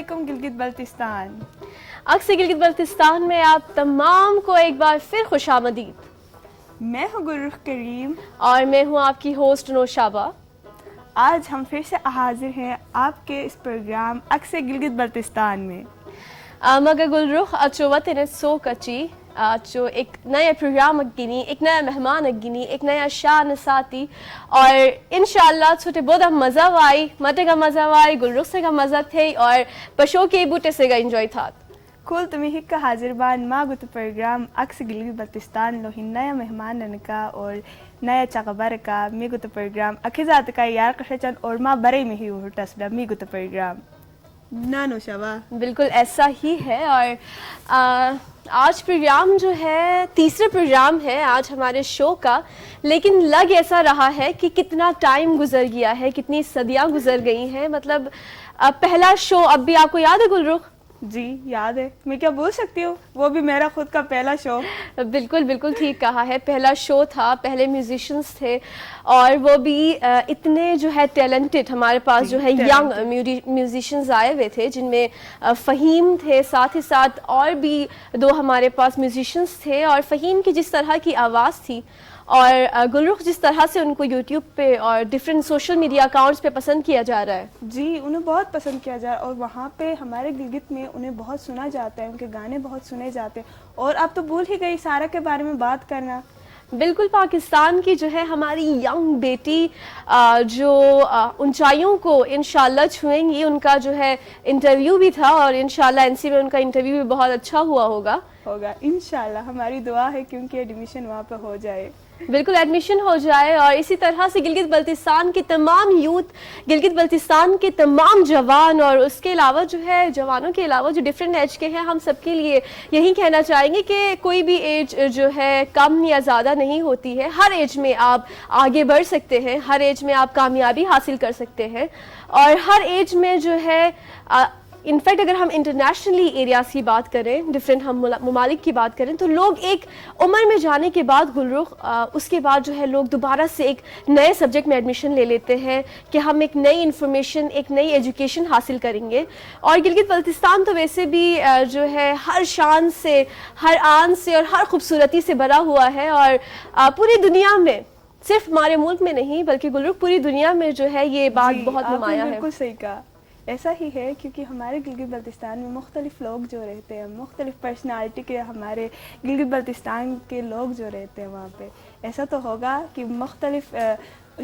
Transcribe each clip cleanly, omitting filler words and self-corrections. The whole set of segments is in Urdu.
علیکم گلگت بلتستان. اکثر گلگت بلتستان میں آپ تمام کو ایک بار پھر خوش آمدید. میں ہوں گلرخ کریم اور میں ہوں آپ کی ہوسٹ نوشابہ. آج ہم پھر سے حاضر ہیں آپ کے اس پروگرام اکثر گلگت بلتستان میں. مگر گلرخ اچوت نے سو کچی جو ایک نیا پروگرام اگنی ایک نیا مہمان اگنی ایک نیا شاہ نساتی اور انشاءاللہ چھوٹے بہت مزہ وائی متے کا مزہ وائی گلرخ سے کا مزہ تھے اور پشو کے بوٹے سے کا انجوائے تھا. کل تمہیں ہک کا حاضر بان ماں گت پروگرام اکثر گلگت بلتستان لوہی نیا مہمان ننکا اور نیا چاقبر کا می گت پروگرام اکھزات کا یار قشچن اور ماں برے میں ہی ٹسلا می گت پروگرام نا نوشابہ. بالکل ایسا ہی ہے. اور آج پروگرام جو ہے تیسرے پروگرام ہے آج ہمارے شو کا, لیکن لگ ایسا رہا ہے کہ کتنا ٹائم گزر گیا ہے, کتنی صدیاں گزر گئی ہیں. مطلب پہلا شو اب بھی آپ کو یاد ہے گلرخ؟ جی یاد ہے, میں کیا بول سکتی ہوں, وہ بھی میرا خود کا پہلا شو. بالکل بالکل ٹھیک کہا ہے, پہلا شو تھا, پہلے میوزیشنز تھے اور وہ بھی اتنے جو ہے ٹیلنٹڈ ہمارے پاس جو ہے ینگ میوزیشنز آئے ہوئے تھے, جن میں فہیم تھے, ساتھ ہی ساتھ اور بھی دو ہمارے پاس میوزیشنز تھے. اور فہیم کی جس طرح کی آواز تھی اور گلرخ جس طرح سے ان کو یوٹیوب پہ اور ڈفرینٹ سوشل میڈیا اکاؤنٹس پہ پسند کیا جا رہا ہے. جی انہیں بہت پسند کیا جا رہا ہے اور وہاں پہ ہمارے گلگت میں انہیں بہت سنا جاتا ہے, ان کے گانے بہت سنے جاتے ہیں. اور اب تو بھول ہی گئی سارا کے بارے میں بات کرنا. بالکل پاکستان کی جو ہے ہماری ینگ بیٹی جو اونچائیوں کو انشاءاللہ چھوئیں گی, ان کا جو ہے انٹرویو بھی تھا اور انشاءاللہ NC میں ان کا انٹرویو بھی بہت اچھا ہوا ہوگا انشاءاللہ. ہماری دعا ہے کیونکہ ایڈمیشن وہاں پہ ہو جائے, بالکل ایڈمیشن ہو جائے. اور اسی طرح سے گلگت بلتستان کے تمام یوتھ, گلگت بلتستان کے تمام جوان اور اس کے علاوہ جو ہے جوانوں کے علاوہ جو ڈفرینٹ ایج کے ہیں, ہم سب کے لیے یہی کہنا چاہیں گے کہ کوئی بھی ایج جو ہے کم یا زیادہ نہیں ہوتی ہے. ہر ایج میں آپ آگے بڑھ سکتے ہیں, ہر ایج میں آپ کامیابی حاصل کر سکتے ہیں. اور ہر ایج میں جو ہے انفیکٹ اگر ہم انٹرنیشنلی ایریاز کی بات کریں, ڈفرینٹ ہم ممالک کی بات کریں, تو لوگ ایک عمر میں جانے کے بعد گلرخ اس کے بعد جو ہے لوگ دوبارہ سے ایک نئے سبجیکٹ میں ایڈمیشن لے لیتے ہیں کہ ہم ایک نئی انفارمیشن, ایک نئی ایجوکیشن حاصل کریں گے. اور گلگت بلتستان تو ویسے بھی جو ہے ہر شان سے, ہر آن سے اور ہر خوبصورتی سے بھرا ہوا ہے. اور پوری دنیا میں, صرف ہمارے ملک میں نہیں بلکہ گلرخ پوری دنیا میں جو ہے یہ بات بہت نمایاں ہے. بالکل صحیح کہا. ایسا ہی ہے کیونکہ ہمارے گلگت بلتستان میں مختلف لوگ جو رہتے ہیں, مختلف پرسنالٹی کے ہمارے گلگت بلتستان کے لوگ جو رہتے ہیں وہاں پہ, ایسا تو ہوگا کہ مختلف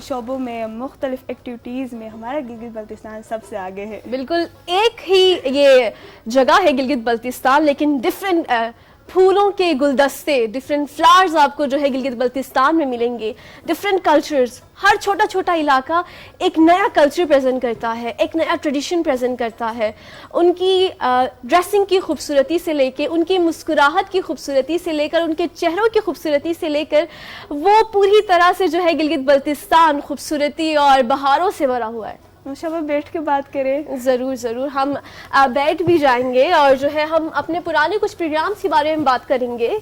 شعبوں میں, مختلف ایکٹیویٹیز میں ہمارا گلگت بلتستان سب سے آگے ہے. بالکل ایک ہی یہ جگہ ہے گلگت بلتستان, لیکن ڈفرینٹ پھولوں کے گلدستے, ڈفرینٹ فلاورز آپ کو جو ہے گلگت بلتستان میں ملیں گے, ڈفرینٹ کلچرز. ہر چھوٹا چھوٹا علاقہ ایک نیا کلچر پریزنٹ کرتا ہے, ایک نیا ٹریڈیشن پریزنٹ کرتا ہے. ان کی ڈریسنگ کی خوبصورتی سے لے کے, ان کی مسکراہٹ کی خوبصورتی سے لے کر, ان کے چہروں کی خوبصورتی سے لے کر, وہ پوری طرح سے جو ہے گلگت بلتستان خوبصورتی اور بہاروں سے بھرا ہوا ہے. نوشابہ بیٹھ کے بات کریں. ضرور ضرور, ہم بیٹھ بھی جائیں گے اور جو ہے ہم اپنے پرانے کچھ پروگرامز کے بارے میں بات کریں گے.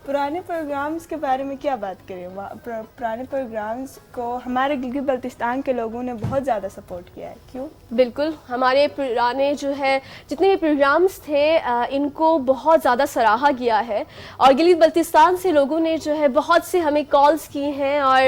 پرانے پروگرامز کے بارے میں کیا بات کریں؟ پرانے پروگرامز کو ہمارے گلگت بلتستان کے لوگوں نے بہت زیادہ سپورٹ کیا ہے. کیوں؟ بالکل, ہمارے پرانے جو ہے جتنے بھی پروگرامز تھے ان کو بہت زیادہ سراہا گیا ہے. اور گلگت بلتستان سے لوگوں نے جو ہے بہت سے ہمیں کالز کی ہیں, اور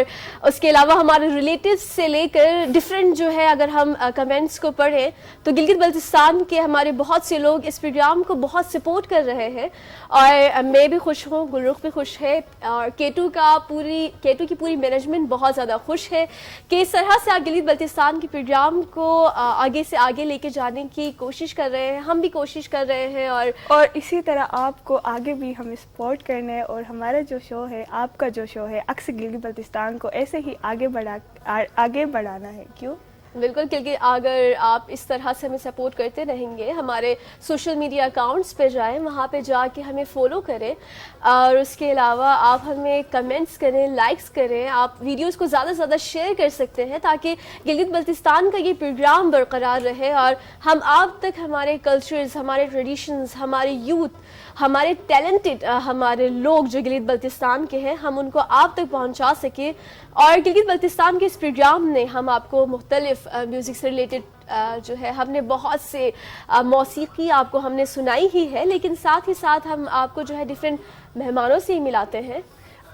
اس کے علاوہ ہمارے ریلیٹیوز سے لے کر ڈفرینٹ جو ہے اگر ہم کمنٹس کو پڑھیں تو گلگت بلتستان کے ہمارے بہت سے لوگ اس پروگرام کو بہت سپورٹ کر رہے ہیں. اور میں بھی خوش ہوں, گلرخ بھی خوش ہے, اور کیٹو کی پوری مینجمنٹ بہت زیادہ خوش ہے کہ اس طرح سے آپ گلگت بلتستان کے پروگرام کو آگے سے آگے لے کے جانے کی کوشش کر رہے ہیں. ہم بھی کوشش کر رہے ہیں اور اسی طرح آپ کو آگے بھی ہمیں سپورٹ کرنا ہے. اور ہمارا جو شو ہے, آپ کا جو شو ہے اکثر گلگت بلتستان کو ایسے ہی آگے بڑھانا ہے. کیوں؟ بالکل, کیونکہ اگر آپ اس طرح سے ہمیں سپورٹ کرتے رہیں گے, ہمارے سوشل میڈیا اکاؤنٹس پہ جائیں, وہاں پہ جا کے ہمیں فالو کریں, اور اس کے علاوہ آپ ہمیں کمنٹس کریں, لائکس کریں, آپ ویڈیوز کو زیادہ سے زیادہ شیئر کر سکتے ہیں تاکہ گلگت بلتستان کا یہ پروگرام برقرار رہے اور ہم آپ تک ہمارے کلچرز, ہمارے ٹریڈیشنز, ہمارے یوتھ, ہمارے ٹیلنٹڈ ہمارے لوگ جو گلگت بلتستان کے ہیں, ہم ان کو آپ تک پہنچا سکیں. اور گلگت بلتستان کے اس پروگرام نے ہم آپ کو مختلف مختلف میوزک سے ریلیٹڈ جو ہے ہم نے بہت سے موسیقی آپ کو ہم نے سنائی ہی ہے، لیکن ساتھ ہی ساتھ ہم آپ کو جو ہے ڈفرینٹ مہمانوں سے ہی ملاتے ہیں.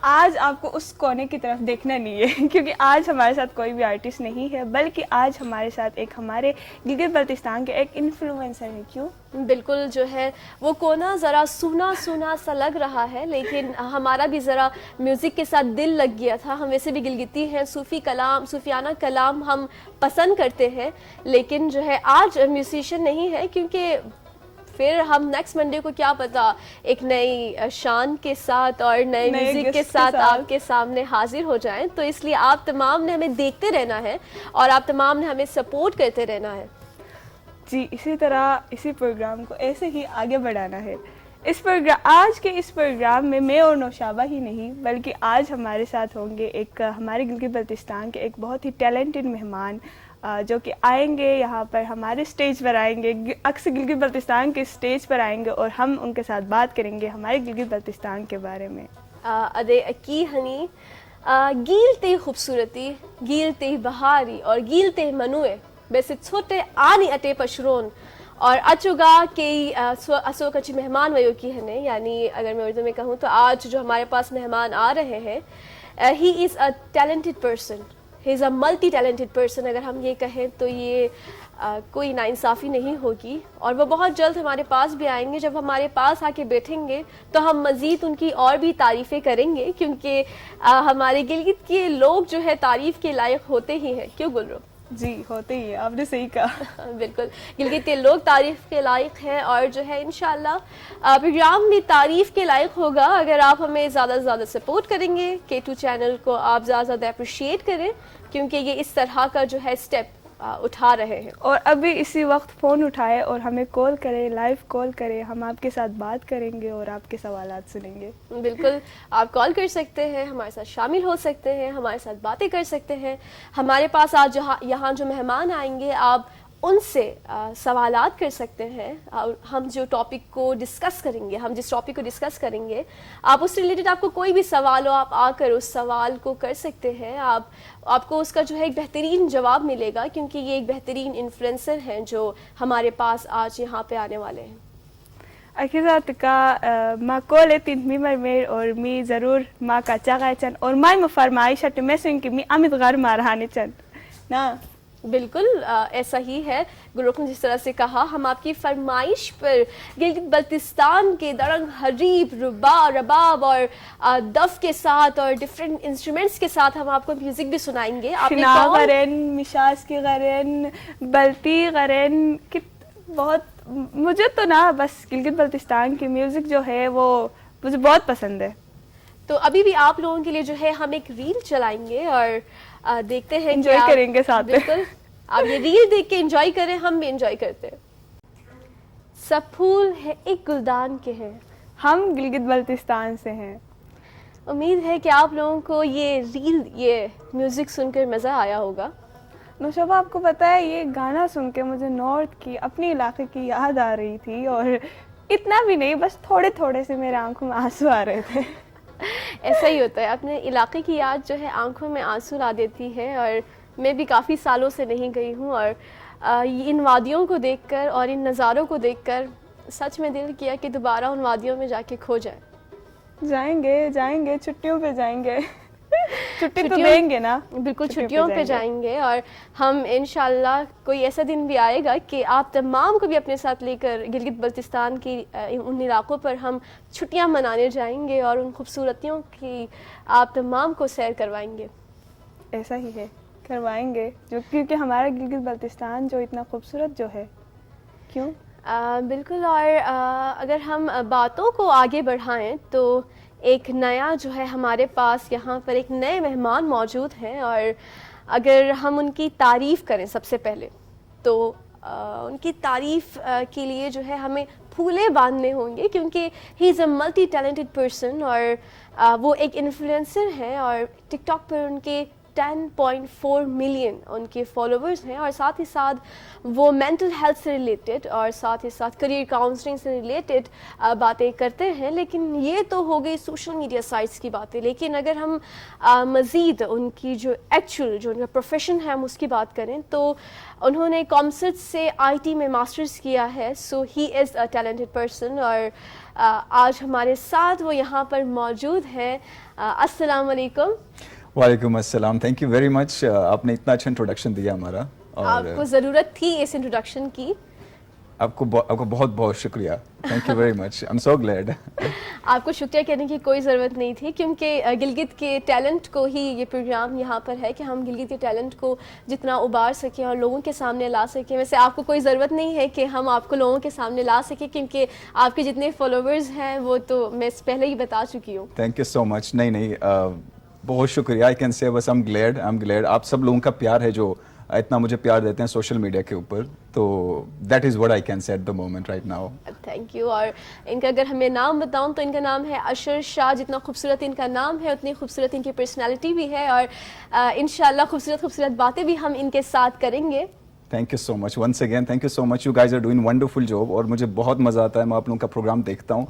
آج آپ کو اس کونے کی طرف دیکھنا نہیں ہے کیونکہ آج ہمارے ساتھ کوئی بھی آرٹسٹ نہیں ہے، بلکہ آج ہمارے ساتھ ایک ہمارے گلگت بلتستان کے ایک انفلوئنسر ہے. کیوں؟ بالکل جو ہے وہ کونا ذرا سونا سونا سا لگ رہا ہے، لیکن ہمارا بھی ذرا میوزک کے ساتھ دل لگ گیا تھا. ہم ویسے بھی گلگتی ہیں، صوفیانہ کلام ہم پسند کرتے ہیں، لیکن جو ہے آج میوزیشین نہیں ہے، کیونکہ پھر ہم نیکسٹ منڈے کو کیا پتا ایک نئی شان کے ساتھ اور نئے میوزک کے ساتھ آپ کے سامنے حاضر ہو جائیں. تو اس لیے آپ تمام نے ہمیں دیکھتے رہنا ہے اور آپ تمام نے ہمیں سپورٹ کرتے رہنا ہے. جی اسی طرح اسی پروگرام کو ایسے ہی آگے بڑھانا ہے. آج کے اس پروگرام میں میں اور نوشابہ ہی نہیں، بلکہ آج ہمارے ساتھ ہوں گے ایک ہمارے گلگت بلتستان کے ایک بہت ہی ٹیلنٹڈ مہمان جو کہ آئیں گے یہاں پر ہمارے اسٹیج پر آئیں گے، اکثر گلگت بلتستان کے اسٹیج پر آئیں گے اور ہم ان کے ساتھ بات کریں گے ہمارے گلگت بلتستان کے بارے میں. ادے اکی ہنی گیل تے خوبصورتی، گیل تے بہاری اور گیل تے منوئے ویسے چھوٹے آنی اٹے پشرون اور اچوگا کئی اسو کچی مہمان ویو کی ہے. یعنی اگر میں اردو میں کہوں تو آج جو ہمارے پاس مہمان آ رہے ہیں، he is a talented person, he is a multi talented person. اگر ہم یہ کہیں تو یہ کوئی ناانصافی نہیں ہوگی، اور وہ بہت جلد ہمارے پاس بھی آئیں گے. جب ہمارے پاس آ کے بیٹھیں گے تو ہم مزید ان کی اور بھی تعریفیں کریں گے، کیونکہ ہمارے گلگت کے لوگ جو ہے تعریف کے لائق ہوتے ہی ہیں. کیوں گلرو؟ جی ہوتے ہی ہے، آپ نے صحیح کہا. بالکل گلگت کے لوگ تعریف کے لائق ہیں، اور جو ہے انشاءاللہ پروگرام بھی تعریف کے لائق ہوگا اگر آپ ہمیں زیادہ سے زیادہ سپورٹ کریں گے. K2 چینل کو آپ زیادہ سے زیادہ اپریشیٹ کریں، کیونکہ یہ اس طرح کا جو ہے اسٹیپ اٹھا رہے ہیں. اور ابھی اسی وقت فون اٹھائے اور ہمیں کال کرے، لائیو کال کرے، ہم آپ کے ساتھ بات کریں گے اور آپ کے سوالات سنیں گے. بالکل آپ کال کر سکتے ہیں، ہمارے ساتھ شامل ہو سکتے ہیں، ہمارے ساتھ باتیں کر سکتے ہیں. ہمارے پاس آج یہاں جو مہمان آئیں گے آپ ان سے سوالات کر سکتے ہیں. ہم جو ٹاپک کو ڈسکس کریں گے، ہم جس ٹاپک کو ڈسکس کریں گے، آپ اس سے ریلیٹڈ آپ کو کوئی بھی سوال ہو، آپ آ کر اس سوال کو کر سکتے ہیں. آپ کو اس کا جو ہے ایک بہترین جواب ملے گا، کیونکہ یہ ایک بہترین انفلوئنسر ہیں جو ہمارے پاس آج یہاں پہ آنے والے ہیں. اخیرات کا ماں کولے تین می مرمیر اور می ضرور ماں کا چاغا چن اور مائی مفرمائش ہٹ میں سن کی می امید غر مارہانے چن نا. بالکل ایسا ہی ہے. گلرخ نے جس طرح سے کہا، ہم آپ کی فرمائش پر گلگت بلتستان کے درنگ حریب رباب اور دف کے ساتھ اور ڈفرینٹ انسٹرومنٹس کے ساتھ ہم آپ کو میوزک بھی سنائیں گے. شنا غرین، مشاز کی غرین، بلتی غرین، بہت مجھے تو نا بس گلگت بلتستان کی میوزک جو ہے وہ مجھے بہت پسند ہے. تو ابھی بھی آپ لوگوں کے لیے جو ہے ہم ایک ریل چلائیں گے اور دیکھتے ہیں، انجوائے کریں گے ساتھ. بالکل آپ یہ ریل دیکھ کے انجوائے کریں، ہم بھی انجوائے کرتے ہیں. سب پھول ہے ایک گلدان کے ہیں، ہم گلگت بلتستان سے ہیں. امید ہے کہ آپ لوگوں کو یہ ریل، یہ میوزک سن کر مزہ آیا ہوگا. نوشابہ آپ کو پتہ ہے یہ گانا سن کے مجھے نارتھ کی اپنی علاقے کی یاد آ رہی تھی، اور اتنا بھی نہیں، بس تھوڑے تھوڑے سے میرے آنکھوں میں آنسو آ رہے تھے. ایسا ہی ہوتا ہے، اپنے علاقے کی یاد جو ہے آنکھوں میں آنسو لا دیتی ہے. اور میں بھی کافی سالوں سے نہیں گئی ہوں، اور ان وادیوں کو دیکھ کر اور ان نظاروں کو دیکھ کر سچ میں دل کیا کہ دوبارہ ان وادیوں میں جا کے کھو جائے. جائیں گے چھٹیوں پہ جائیں گے. چھٹی تو دیں گے نا. بالکل چھٹیوں پہ جائیں گے، اور ہم انشاءاللہ کوئی ایسا دن بھی آئے گا کہ آپ تمام کو بھی اپنے ساتھ لے کر گلگت بلتستان کی ان علاقوں پر ہم چھٹیاں منانے جائیں گے اور ان خوبصورتیوں کی آپ تمام کو سیر کروائیں گے. ایسا ہی ہے، کروائیں گے، جو کیونکہ ہمارا گلگت بلتستان جو اتنا خوبصورت جو ہے. کیوں؟ بالکل. اور اگر ہم باتوں کو آگے بڑھائیں تو ایک نیا جو ہے ہمارے پاس یہاں پر ایک نئے مہمان موجود ہیں، اور اگر ہم ان کی تعریف کریں سب سے پہلے تو ان کی تعریف کے لیے جو ہے ہمیں پھولے باندھنے ہوں گے، کیونکہ ہی is a multi talented person, اور وہ ایک انفلوئنسر ہیں، اور ٹک ٹاک پر ان کے 10.4 ملین ان کے فالوورز ہیں, اور ساتھ ہی ساتھ وہ مینٹل ہیلتھ سے ریلیٹڈ اور ساتھ ہی ساتھ کریئر کاؤنسلنگ سے ریلیٹڈ باتیں کرتے ہیں. لیکن یہ تو ہو گئی سوشل میڈیا سائٹس کی باتیں, لیکن اگر ہم مزید ان کی جو ایکچوئل جو ان کا پروفیشن ہے ہم اس کی بات کریں تو انہوں نے کامسٹ سے IT میں ماسٹرز کیا ہے. سو ہی از اے ٹیلنٹڈ پرسن, اور آج ہمارے ساتھ وہ یہاں پر موجود ہیں. السلام علیکم. وعلیکم السلام. تھینک یو ویری مچ, آپ نے اتنا اچھا انٹروڈکشن دیا ہمارا. آپ کو ضرورت تھی اس انٹروڈکشن کی. آپ کو بہت بہت شکریہ. Thank you very much. I am so glad. آپ کو شکریہ کہنے کی کوئی ضرورت نہیں تھی, کیونکہ گلگت کے ٹیلنٹ کو ہی یہ پروگرام یہاں پر ہے کہ ہم گلگت کے ٹیلنٹ کو جتنا ابھار سکیں اور لوگوں کے سامنے لا سکیں. ویسے آپ کو کوئی ضرورت نہیں ہے کہ ہم آپ کو لوگوں کے سامنے لا سکیں, کیونکہ آپ کے جتنے فالوورز ہیں وہ تو میں پہلے ہی بتا چکی ہوں. تھینک یو سو مچ. نہیں بہت شکریہ. آئی کین سے بس آئی ایم گلیڈ. آپ سب لوگوں کا پیار ہے جو اتنا مجھے پیار دیتے ہیں سوشل میڈیا کے اوپر, تو that is what I can say at the moment right now. Thank you. اور ان کا اگر ہمیں نام بتاؤں تو ان کا نام ہے اشر شاہ. جتنا خوبصورت ان کا نام ہے اتنی خوبصورت ان کی پرسنالٹی بھی ہے, اور انشاءاللہ خوبصورت باتیں بھی ہم ان کے ساتھ کریں گے. Thank you so much once again. Thank you so much. You guys are doing wonderful job, اور مجھے بہت مزہ آتا ہے. میں آپ لوگوں کا پروگرام دیکھتا ہوں,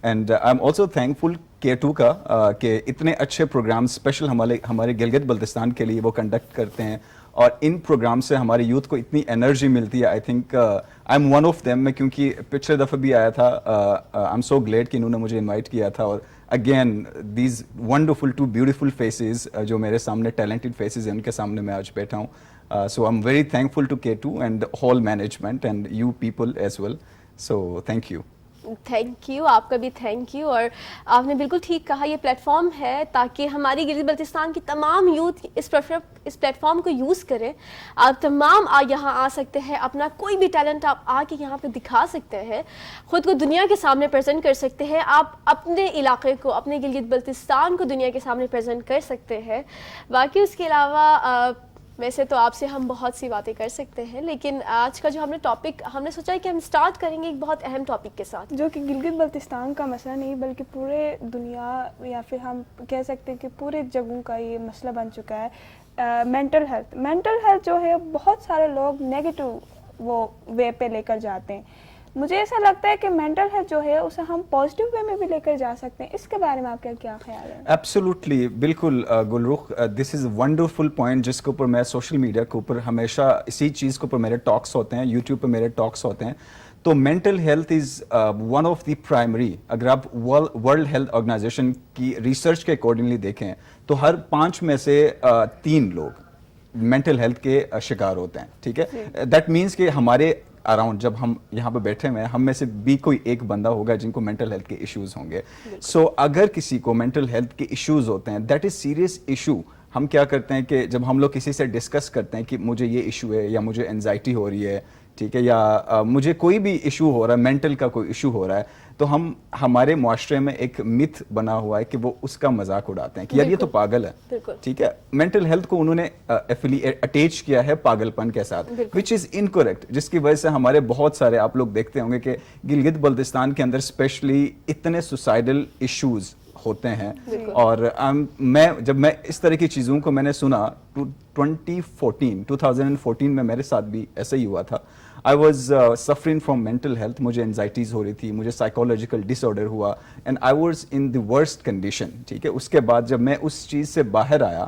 and I am also thankful K2 کا کہ اتنے اچھے پروگرام اسپیشل ہمارے گلگت بلتستان کے لیے وہ کنڈکٹ کرتے ہیں, اور ان پروگرام سے ہماری یوتھ کو اتنی انرجی ملتی ہے. I think I am one of them. میں کیونکہ پچھلے دفعہ بھی آیا تھا, آئی ایم سو گلیڈ کہ انہوں نے مجھے انوائٹ کیا تھا, اور again these wonderful two beautiful faces جو میرے سامنے ٹیلنٹڈ فیسز ہیں ان کے سامنے میں آج بیٹھا ہوں. So I am very thankful to K2 and whole management and you people as well. So thank you. Thank you. آپ کا بھی تھینک یو. اور آپ نے بالکل ٹھیک کہا, یہ پلیٹ فارم ہے تاکہ ہماری گلگت بلتستان کی تمام یوتھ اس پلیٹ فارم کو یوز کریں. آپ تمام یہاں آ سکتے ہیں, اپنا کوئی بھی ٹیلنٹ آپ آ کے یہاں پہ دکھا سکتے ہیں, خود کو دنیا کے سامنے پریزنٹ کر سکتے ہیں. آپ اپنے علاقے کو, اپنے گلگت بلتستان کو دنیا کے سامنے پریزنٹ کر سکتے ہیں. باقی اس کے علاوہ ویسے تو آپ سے ہم بہت سی باتیں کر سکتے ہیں, لیکن آج کا جو ہم نے ٹاپک ہم نے سوچا ہے کہ ہم سٹارٹ کریں گے ایک بہت اہم ٹاپک کے ساتھ, جو کہ گلگت بلتستان کا مسئلہ نہیں بلکہ پورے دنیا یا پھر ہم کہہ سکتے ہیں کہ پورے جگہوں کا یہ مسئلہ بن چکا ہے. مینٹل ہیلتھ جو ہے بہت سارے لوگ نیگیٹو وہ وے پہ لے کر جاتے ہیں. مجھے ایسا لگتا ہے کہ مینٹل ہیلتھ جو ہے اسے ہم پازیٹیو وے میں بھی لے کر جا سکتے ہیں. اس کے بارے میں آپ کا کیا خیال ہے؟ ایبسولوٹلی, بالکل گلرخ, دس از ونڈرفل پوائنٹ جس کے اوپر میں سوشل میڈیا کے اوپر ہمیشہ اسی چیز کے اوپر میرے ٹاکس ہوتے ہیں, یوٹیوب پہ میرے ٹاکس ہوتے ہیں. تو mental health is one of the primary. اگر آپ ورلڈ ہیلتھ آرگنائزیشن کی ریسرچ کے اکارڈنگلی دیکھیں تو ہر 5 میں سے 3 لوگ مینٹل ہیلتھ کے شکار ہوتے ہیں. ٹھیک ہے, دیٹ مینس کہ ہمارے اراؤنڈ جب ہم یہاں پہ بیٹھے ہوئے ہیں ہم میں سے بھی کوئی ایک بندہ ہوگا جن کو مینٹل ہیلتھ کے ایشوز ہوں گے. سو اگر کسی کو مینٹل ہیلتھ کے ایشوز ہوتے ہیں, دیٹ از سیریس ایشو. ہم کیا کرتے ہیں کہ جب ہم لوگ کسی سے ڈسکس کرتے ہیں کہ مجھے یہ ایشو ہے یا مجھے انزائٹی ہو رہی ہے, ٹھیک ہے, یا مجھے کوئی بھی ایشو ہو رہا ہے, مینٹل کا کوئی ایشو ہو رہا ہے, تو ہمارے معاشرے میں ایک متھ بنا ہوا ہے کہ وہ اس کا مذاق اڑاتے ہیں کہ یار یہ تو پاگل ہے. ٹھیک ہے, مینٹل ہیلتھ کو انہوں نے اٹیچ کیا ہے پاگل پن کے ساتھ, وچ از انکریکٹ, جس کی وجہ سے ہمارے بہت سارے آپ لوگ دیکھتے ہوں گے کہ گلگت بلتستان کے اندر اسپیشلی اتنے سوسائڈل ایشوز ہوتے ہیں. اور جب میں اس طرح کی چیزوں کو میں نے سنا 2014 میں میرے ساتھ بھی ایسا ہی ہوا تھا. I was suffering from mental health. مجھے انزائٹیز ہو رہی تھی, مجھے سائیکولوجیکل ڈس آرڈر ہوا, and I was in the worst condition. ٹھیک ہے, اس کے بعد جب میں اس چیز سے باہر آیا,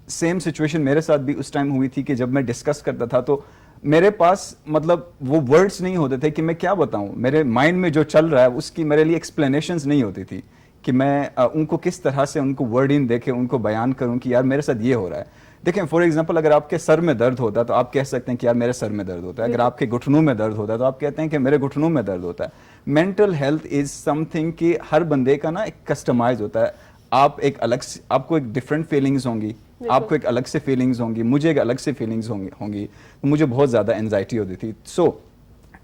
سیم سچویشن میرے ساتھ بھی اس ٹائم ہوئی تھی کہ جب میں ڈسکس کرتا تھا تو میرے پاس مطلب وہ ورڈس نہیں ہوتے تھے کہ میں کیا بتاؤں. میرے مائنڈ میں جو چل رہا ہے اس کی میرے لیے ایکسپلینیشنز نہیں ہوتی تھی کہ میں ان کو کس طرح سے ان کو ورڈنگ دے کے ان کو بیان کروں کہ یار میرے ساتھ یہ ہو رہا ہے. دیکھیں فار ایگزامپل, اگر آپ کے سر میں درد ہوتا ہے تو آپ کہہ سکتے ہیں کہ یار میرے سر میں درد ہوتا ہے. اگر آپ کے گھٹنوں میں درد ہوتا ہے تو آپ کہتے ہیں کہ میرے گھٹنوں میں درد ہوتا ہے. Mental health is some thing کہ ہر بندے کا نا ایک کسٹمائز ہوتا ہے. آپ کو ایک ڈفرینٹ فیلنگز ہوں گی, آپ کو ایک الگ سے فیلنگز ہوں گی, مجھے ایک الگ سے فیلنگز ہوں گی. مجھے بہت زیادہ انزائٹی ہوتی تھی. سو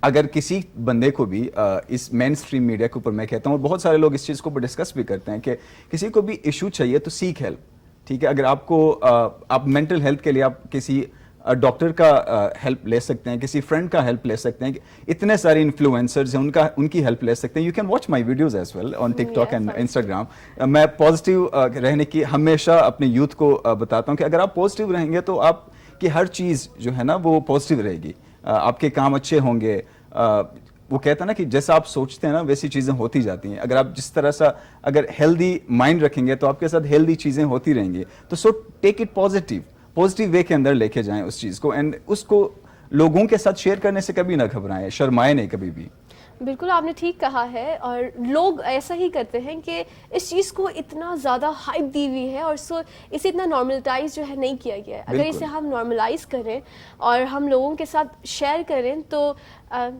اگر کسی بندے کو بھی اس مین اسٹریم میڈیا کے اوپر میں کہتا ہوں, اور بہت سارے لوگ اس چیز کو اوپر ڈسکس بھی کرتے ہیں کہ کسی کو بھی ایشو چاہیے تو سیک ہیلپ. ٹھیک ہے, اگر آپ کو آپ مینٹل ہیلتھ کے لیے آپ کسی ڈاکٹر کا ہیلپ لے سکتے ہیں, کسی فرینڈ کا ہیلپ لے سکتے ہیں, اتنے سارے انفلوئنسرز ہیں ان کی ہیلپ لے سکتے ہیں. You can watch my videos as well on TikTok and Instagram. میں پازیٹیو رہنے کی ہمیشہ اپنے یوتھ کو بتاتا ہوں کہ اگر آپ پازیٹیو رہیں گے تو آپ کی ہر چیز جو ہے نا وہ پازیٹیو رہے گی, آپ کے کام اچھے ہوں گے. وہ کہتا ہے نا کہ جیسا آپ سوچتے ہیں نا ویسی چیزیں ہوتی جاتی ہیں. اگر آپ جس طرح سا اگر ہیلدی مائنڈ رکھیں گے تو آپ کے ساتھ ہیلدی چیزیں ہوتی رہیں گی. تو سو ٹیک اٹ پازیٹیو وے کے اندر لے کے جائیں اس چیز کو, اینڈ اس کو لوگوں کے ساتھ شیئر کرنے سے کبھی نہ گھبرائیں, شرمائیں نہیں کبھی بھی. بالکل آپ نے ٹھیک کہا ہے, اور لوگ ایسا ہی کرتے ہیں کہ اس چیز کو اتنا زیادہ ہائپ دی ہوئی ہے اور اسے اتنا نارملائز جو ہے نہیں کیا گیا ہے. اگر اسے ہم نارملائز کریں اور ہم لوگوں کے ساتھ شیئر کریں تو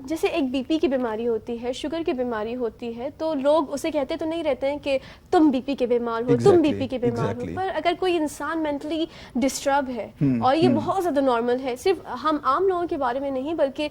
جیسے ایک بی پی کی بیماری ہوتی ہے, شوگر کی بیماری ہوتی ہے, تو لوگ اسے کہتے تو نہیں رہتے ہیں کہ تم بی پی کے بیمار ہو, تم بی پی کے بیمار ہو. پر اگر کوئی انسان مینٹلی ڈسٹرب ہے اور یہ بہت زیادہ نارمل ہے, صرف ہم عام لوگوں کے بارے میں نہیں بلکہ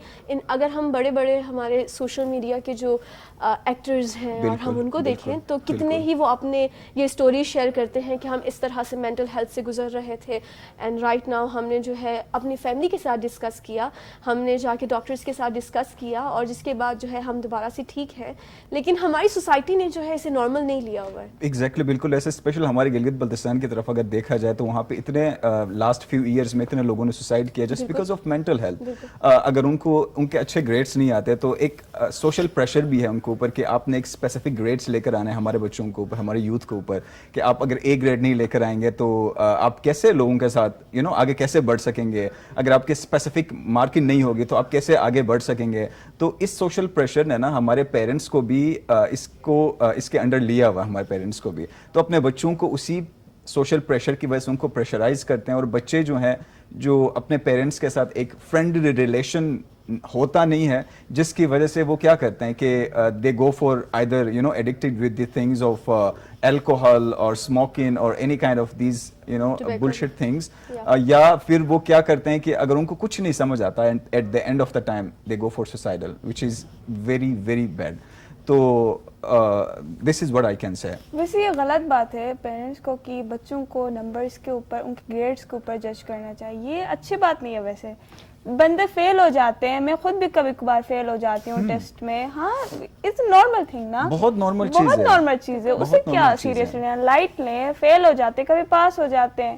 اگر ہم بڑے بڑے ہمارے سوشل میڈیا کے جو ایکٹرز ہیں اور ہم ان کو دیکھیں تو کتنے ہی وہ اپنے یہ اسٹوری شیئر کرتے ہیں کہ ہم اس طرح سے مینٹل ہیلتھ سے گزر رہے تھے, اینڈ رائٹ ناؤ ہم نے جو ہے اپنی فیملی کے ساتھ ڈسکس کیا, ہم نے جا کے ڈاکٹرز کے ساتھ ڈسکس کیا, اور جس کے بعد جو ہے ہم دوبارہ سے ٹھیک ہے. لیکن ہماری سوسائٹی نے جو ہے اسے نارمل نہیں لیا ہوا ہے. ایگزیکٹلی, بالکل ایسے اسپیشل ہمارے گلگت بلتستان کی طرف اگر دیکھا جائے تو وہاں پہ اتنے لاسٹ فیو ایئرز میں اتنے لوگوں نے سوسائڈ کیا just because of mental health. اگر ان کے اچھے گریڈس نہیں آتے تو ایک سوشل پریشر بھی ہے ان کے اوپر کہ آپ نے ایک اسپیسیفک گریڈس لے کر آنے ہیں ہمارے بچوں کے اوپر, ہمارے یوتھ کے اوپر, کہ آپ اگر اے گریڈ نہیں لے کر آئیں گے تو آپ کیسے لوگوں کے ساتھ آگے کیسے بڑھ سکیں گے, اگر آپ کے اسپیسیفک مارکنگ نہیں ہوگی تو آپ کیسے آگے بڑھ سکیں گے. تو اس سوشل پریشر نے نا ہمارے پیرنٹس کو بھی اس کے انڈر لیا ہوا, ہمارے پیرنٹس کو بھی, تو اپنے بچوں کو اسی سوشل پریشر کی وجہ سے ان کو پریشرائز کرتے ہیں. اور بچے جو ہیں جو اپنے پیرنٹس کے ساتھ ایک فرینڈلی ریلیشن ہوتا نہیں ہے, جس کی وجہ سے وہ کیا کرتے ہیں کہ they go for either addicted with the things of alcohol or smoking or any kind of these bullshit things, یا پھر وہ کیا کرتے ہیں کہ اگر ان کو کچھ نہیں سمجھ آتا at the end of the time they go for suicidal, which is very very bad. تو this is what I can say. ویسے یہ غلط بات ہے پیرنٹس کو کہ بچوں کو نمبرز کے اوپر, ان کے گریڈس کے اوپر جج کرنا چاہیے. یہ اچھی بات نہیں ہے. ویسے بندے فیل ہو جاتے ہیں, میں خود بھی کبھی کبھار فیل ہو جاتی ہوں ٹیسٹ میں. ہاں اٹس نارمل تھنگ نا, بہت نارمل چیز ہے, اسے کیا سیریس لینا, لائٹ لیں. فیل ہو جاتے ہیں, کبھی پاس ہو جاتے ہیں.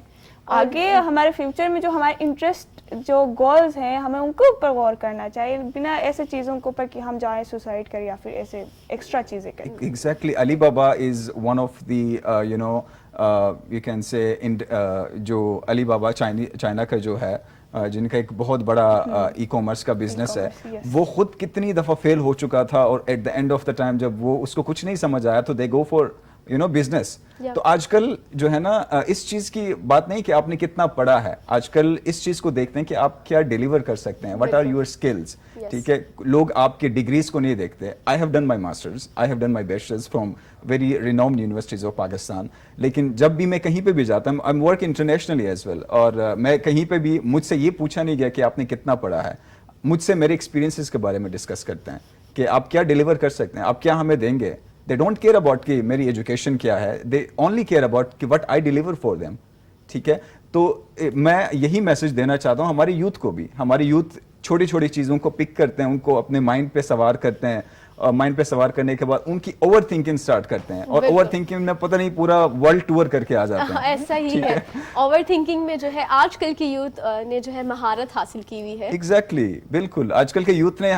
آگے ہمارے فیوچر میں جو ہمارے انٹرسٹ, جو گولز ہیں, ہمیں ان کے اوپر غور کرنا چاہیے, بنا ایسے چیزوں کے اوپر کہ ہم جائیں سوسائڈ کریں یا پھر ایسے ایکسٹرا چیزیں کریں. ایگزیکٹلی, علی بابا is one of the you can سے جو علی بابا چائنا کا جو ہے, جن کا ایک بہت بڑا ای کامرس کا بزنس ہے, وہ خود کتنی دفعہ فیل ہو چکا تھا, اور at the end of the time جب وہ اس کو کچھ نہیں سمجھ آیا تو دے گو فار بزنس. تو آج کل جو ہے نا اس چیز کی بات نہیں کہ آپ نے کتنا پڑھا ہے, آج کل اس چیز کو دیکھتے ہیں کہ آپ کیا ڈیلیور کر سکتے ہیں, وٹ آر یور اسکلز. ٹھیک ہے, لوگ آپ کے ڈگریز کو نہیں دیکھتے. I have done my masters, I have done my bachelors from very renowned universities of Pakistan. لیکن جب بھی میں کہیں پہ بھی جاتا ہوں, I am work internationally as well, اور میں کہیں پہ بھی مجھ سے یہ پوچھا نہیں گیا کہ آپ نے کتنا پڑھا ہے. مجھ سے میرے ایکسپیرینسز کے بارے میں ڈسکس کرتے ہیں کہ آپ کیا ڈیلیور کر سکتے ہیں, آپ کیا ہمیں دیں گے. They don't care about کہ میری ایجوکیشن کیا ہے, they only care about کہ what I deliver for them. ٹھیک ہے, تو میں یہی میسج دینا چاہتا ہوں ہمارے یوتھ کو بھی. ہمارے یوتھ چھوٹی چھوٹی چیزوں کو پک کرتے ہیں, ان کو اپنے مائنڈ پہ سوار کرتے ہیں, اور مائنڈ پہ سوار کرنے کے بعد ان کی اوور تھنکنگ سٹارٹ کرتے ہیں, اور اوور تھنکنگ میں پتہ نہیں پورا ورلڈ ٹور کر کے آ جاتے ہیں. ایسا ہی ہے, اوور تھنکنگ میں جو ہے آج کل کی یوتھ نے جو ہے مہارت حاصل کی ہوئی ہے. ایگزیکٹلی, بالکل, آج کل کے یوتھ نے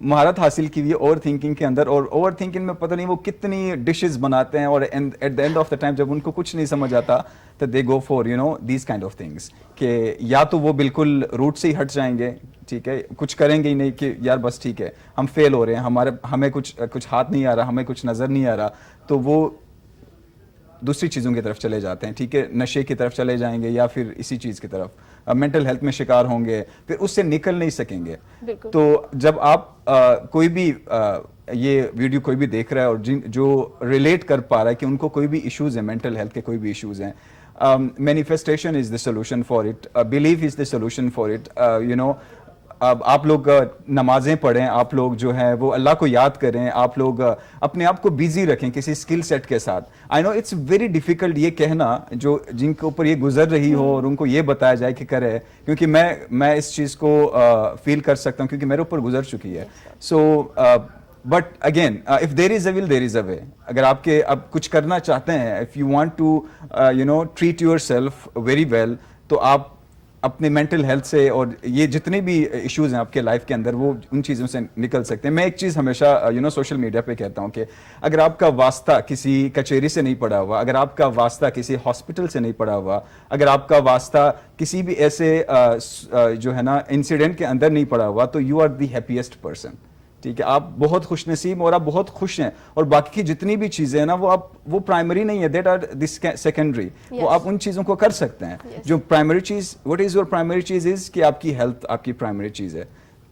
مہارت حاصل کی ہوئی ہے اوور تھنکنگ کے اندر, اور اوور تھنکنگ میں پتہ نہیں وہ کتنی ڈشز بناتے ہیں, اور at the end of the time جب ان کو کچھ نہیں سمجھ آتا تو they go for these kind of things, کہ یا تو وہ بالکل روٹ سے ہی ہٹ جائیں گے, ٹھیک ہے, کچھ کریں گے ہی نہیں کہ یار بس ٹھیک ہے ہم فیل ہو رہے ہیں, ہمیں کچھ ہاتھ نہیں آ رہا, ہمیں کچھ نظر نہیں آ رہا, تو وہ دوسری چیزوں کی طرف چلے جاتے ہیں. ٹھیک ہے, نشے کی طرف چلے جائیں گے, یا پھر اسی چیز کی طرف مینٹل ہیلتھ میں شکار ہوں گے, پھر اس سے نکل نہیں سکیں گے. تو جب آپ کوئی بھی یہ ویڈیو کوئی بھی دیکھ رہا ہے اور جو ریلیٹ کر پا رہا ہے کہ ان کو کوئی بھی ایشوز ہیں, مینٹل ہیلتھ کے کوئی بھی ایشوز ہیں, manifestation is the solution for it, belief is the solution for it. اب آپ لوگ نمازیں پڑھیں, آپ لوگ جو ہیں وہ اللہ کو یاد کریں, آپ لوگ اپنے آپ کو بیزی رکھیں کسی اسکل سیٹ کے ساتھ. آئی نو اٹس ویری ڈیفیکلٹ یہ کہنا جو جن کے اوپر یہ گزر رہی ہو اور ان کو یہ بتایا جائے کہ کرے, کیونکہ میں اس چیز کو فیل کر سکتا ہوں کیونکہ میرے اوپر گزر چکی ہے. So but again if there is a will there is a way. اگر آپ کے اب کچھ کرنا چاہتے ہیں, if you want to treat yourself very well, تو آپ اپنے مینٹل ہیلتھ سے اور یہ جتنے بھی ایشوز ہیں آپ کے لائف کے اندر وہ ان چیزوں سے نکل سکتے ہیں. میں ایک چیز ہمیشہ سوشل میڈیا پہ کہتا ہوں کہ اگر آپ کا واسطہ کسی کچہری سے نہیں پڑا ہوا, اگر آپ کا واسطہ کسی ہاسپٹل سے نہیں پڑا ہوا, اگر آپ کا واسطہ کسی بھی ایسے جو ہے نا انسیڈنٹ کے اندر نہیں پڑا ہوا, تو you are the happiest person. ٹھیک ہے, آپ بہت خوش نصیب اور آپ بہت خوش ہیں, اور باقی کی جتنی بھی چیزیں ہیں نا وہ پرائمری نہیں ہے, دیٹ آر دس سیکنڈری. وہ آپ ان چیزوں کو کر سکتے ہیں. جو پرائمری چیز, وٹ از یور پرائمری چیز از کہ آپ کی ہیلتھ آپ کی پرائمری چیز ہے.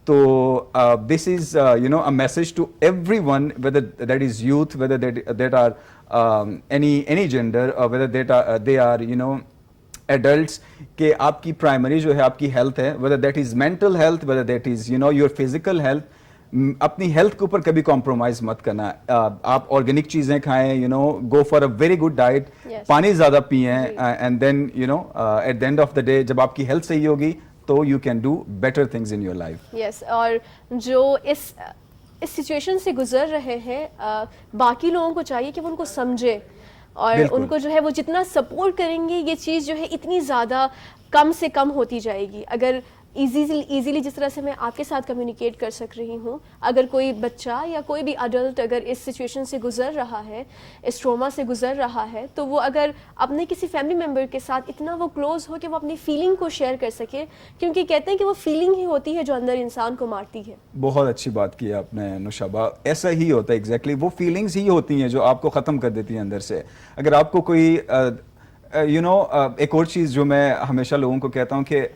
تو this is a message to everyone, whether that is youth, whether that are any gender, whether they are adults, کہ آپ کی پرائمری جو ہے آپ کی ہیلتھ ہے, weather that is mental health, weather that is your physical health. اپنی ہیلتھ کے اوپر کبھی کمپرومائز مت کرنا. آپ آرگینک چیزیں کھائیں, go for a very good diet, پانی زیادہ پئیں, and then at the end of the day جب آپ کی ہیلتھ صحیح ہوگی تو you can do better things in your life. Yes, اور جو اس سچویشن سے گزر رہے ہیں, باقی لوگوں کو چاہیے کہ وہ ان کو سمجھیں, اور ان کو جو ہے وہ جتنا سپورٹ کریں گے یہ چیز جو ہے اتنی زیادہ کم سے کم ہوتی جائے گی. اگر ایزیلی جس طرح سے میں آپ کے ساتھ کمیونیکیٹ کر سک رہی ہوں, اگر کوئی بچہ یا کوئی بھی اڈلٹ اگر اس سچویشن سے گزر رہا ہے, اس ٹروما سے گزر رہا ہے, تو وہ اگر اپنے کسی فیملی ممبر کے ساتھ اتنا وہ کلوز ہو کہ وہ اپنی فیلنگ کو شیئر کر سکے, کیونکہ کہتے ہیں کہ وہ فیلنگ ہی ہوتی ہے جو اندر انسان کو مارتی ہے. بہت اچھی بات کی آپ نے نوشابہ, ایسا ہی ہوتا ہے ایگزیکٹلی. وہ فیلنگز ہی ہوتی ہیں جو آپ کو ختم کر دیتی ہیں اندر سے. اگر آپ کو کوئی ایک اور چیز جو میں ہمیشہ لوگوں کو کہتا ہوں کہ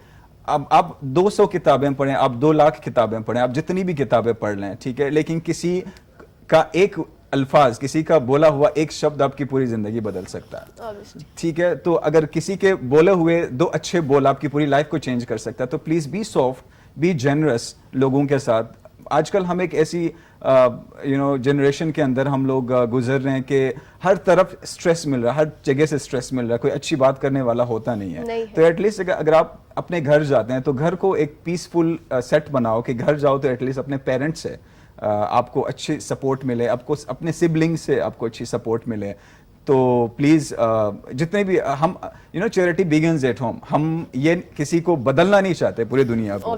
اب آپ 200 کتابیں پڑھیں, آپ 2 لاکھ کتابیں پڑھیں, آپ جتنی بھی کتابیں پڑھ لیں, ٹھیک ہے, لیکن کسی کا ایک الفاظ, کسی کا بولا ہوا ایک شبد آپ کی پوری زندگی بدل سکتا ہے. ٹھیک ہے, تو اگر کسی کے بولے ہوئے 2 اچھے بول آپ کی پوری لائف کو چینج کر سکتا ہے, تو please be soft, be generous لوگوں کے ساتھ. آج کل ہم ایک ایسی جنریشن کے اندر ہم لوگ گزر رہے ہیں کہ ہر طرف اسٹریس مل رہا ہے, ہر جگہ سے اسٹریس مل رہا ہے, کوئی اچھی بات کرنے والا ہوتا نہیں ہے. تو ایٹ لیسٹ اگر آپ اپنے گھر جاتے ہیں تو گھر کو ایک پیسفل سیٹ بناؤ, کہ گھر جاؤ تو ایٹ لیسٹ اپنے پیرنٹس سے آپ کو اچھی سپورٹ ملے, آپ کو اپنے سبلنگ سے آپ کو اچھی سپورٹ ملے. تو پلیز جتنے بھی ہم چیریٹی بگنز ایٹ ہوم, ہم یہ کسی کو بدلنا نہیں چاہتے پوری دنیا کو.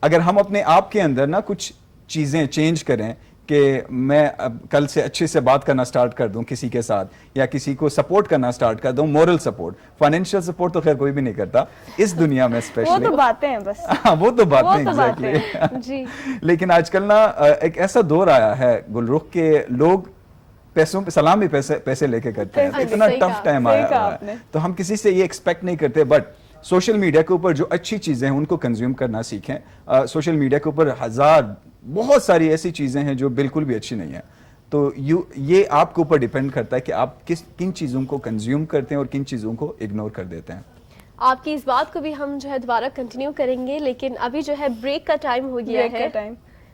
اگر ہم اپنے آپ کے اندر نا کچھ چیزیں چینج کریں کہ میں اب کل سے اچھے سے بات کرنا سٹارٹ کر دوں کسی کے ساتھ, یا کسی کو سپورٹ کرنا سٹارٹ کر دوں, مورل سپورٹ, فائنینشیل سپورٹ تو خیر کوئی بھی نہیں کرتا اس دنیا میں اسپیشلی, وہ تو باتیں ہیں بس. وہ تو باتیں ایگزیکٹلی جی. لیکن آج کل نا ایک ایسا دور آیا ہے گلرخ کے لوگ پیسوں پہ سلام بھی پیسے لے کے کرتے ہیں. اتنا ٹف ٹائم آیا ہے, تو ہم کسی سے یہ ایکسپیکٹ نہیں کرتے. بٹ سوشل میڈیا کے اوپر جو اچھی چیزیں ہیں ان کو کنزیوم کرنا سیکھیں. سوشل میڈیا کے اوپر بہت ساری ایسی چیزیں ہیں جو بالکل بھی اچھی نہیں ہیں. تو یہ آپ کے اوپر ڈیپینڈ کرتا ہے کہ آپ کن چیزوں کو کنزیوم کرتے ہیں اور کن چیزوں کو اگنور کر دیتے ہیں. آپ کی اس بات کو بھی ہم جو ہے دوبارہ کنٹینیو کریں گے, لیکن ابھی جو ہے بریک کا ٹائم ہو گیا ہے.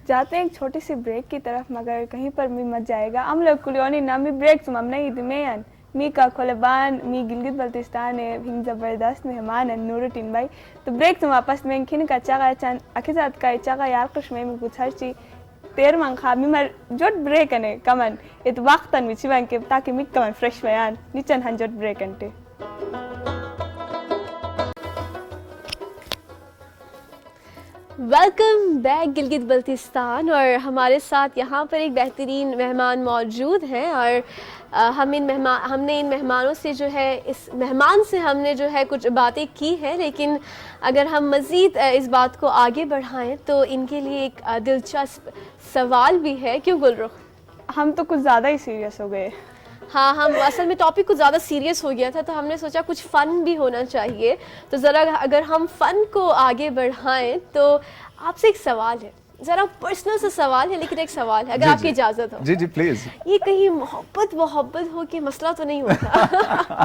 جاتے ہیں ایک چھوٹی سی بریک کی طرف, مگر کہیں پر بھی مت جائے گا. ہم لوگ کلیونی نامی بریک سم نہیں دمیان می کا کھولبان می گلگت بلتستان ہے ہنگ زبردست مہمان ہے نور الدین بھائی. تو بریک سے واپس میں کھن کا چاگا چان اکھزات کا چاگا یار قش میں کچھ ہر چی تیر من خا می مر جوٹ بریک نے کمن ات وقتن وچ بان کے تاکہ می کمن فریش بیان نیچن ہن جوٹ بریک انٹے. ویلکم بیک گلگت بلتستان, اور ہمارے ساتھ یہاں پر ایک بہترین مہمان موجود ہیں, اور ہم نے ان مہمانوں سے جو ہے اس مہمان سے ہم نے جو ہے کچھ باتیں کی ہیں, لیکن اگر ہم مزید اس بات کو آگے بڑھائیں تو ان کے لیے ایک دلچسپ سوال بھی ہے. کیوں گلرخ؟ ہم تو کچھ زیادہ ہی سیریس ہو گئے. ہاں, ہم اصل میں ٹاپک کچھ زیادہ سیریس ہو گیا تھا, تو ہم نے سوچا کچھ فن بھی ہونا چاہیے. تو ذرا اگر ہم فن کو آگے بڑھائیں تو آپ سے ایک سوال ہے, ذرا پرسنل سا سوال ہے, لیکن ایک سوال ہے اگر آپ کی اجازت ہو. جی جی پلیز. یہ کہیں محبت ہو کے مسئلہ تو نہیں ہوتا؟